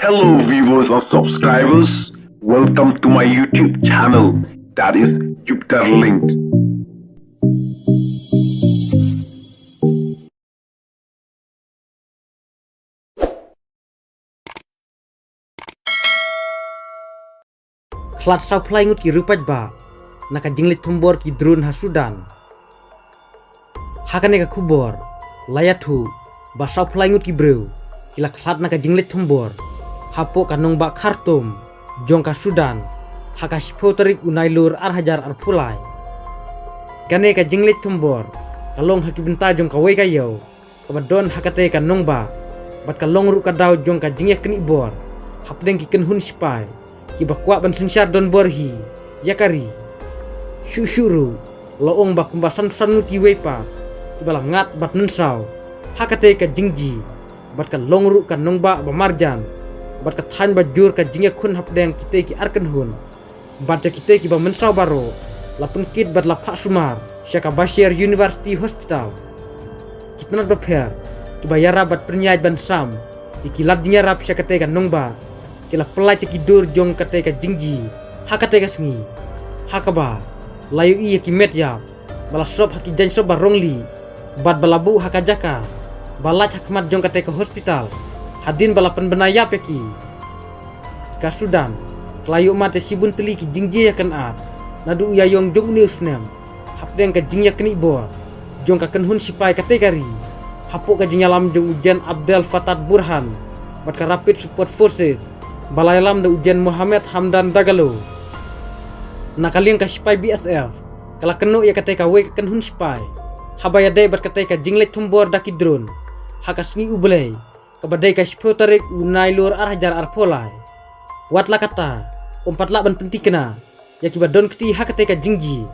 Hello viewers and subscribers, welcome to my YouTube channel, that is Jupiter Linked. Klat sau plaingut ki rupat ba naka jinglit tumbor ki drone ha Sudan hakane ka kubor layathu ba sau plaingut ki breu kila klat naka jinglit tumbor hapo kanong ba Khartoum jong ka Sudan haka sipoterik unailur hajar pulai kane ka jinglit tumbor kalong hakibenta jong ka wei kayo kabadon hakate kanong ba bat kalong ru ka daw jong ka jingya kni bor hapdeng ki kenhun spai ki bakwa ban sensyar don borhi yakari syusyuru loong ba kumbasan sanut ki wepa ki balangat bat nensau hakate ka jingji bat ka longru ka nongba ba marjan bat ka than ba jur ka jingya khun hapdeng kite ki arkan hun bat kite ki ba mensau baro lapun kit bat la phak sumar syaka Bashir University Hospital kitnat ba pher ki ba yara bat pernyaj ban sam ki kilat jingya rap syaka te ka nongba kila pelai ceki dur jong kate ka jingji hakate ka sengi hakaba layu iya ki met ya bala sob haki jan sob barongli bat balabu hakajaka balat hakmat jong kate ka hospital hadin bala penbenaya peki ka Sudan layu mate sibun teli ki jingji ya kan at nadu ya yong jong news nem hapdeng ka jingya keni bor jong ka kenhun sipai kate kari hapo ka jingalam jong ujian Abdel Fattah Burhan bat ka Rapid Support Forces balai lam da ujian Muhammad Hamdan Dagalo nakaliang ka sipai BSF kala kenu ya kate ka we ka kenhun sipai habaya dai bat kate ka jinglet tumbor daki drone hakasngi ublei kabadai ka sipotarik unailur hajar polai watla kata umpatla ban pentikna ya kibadon kti hakate ka jingji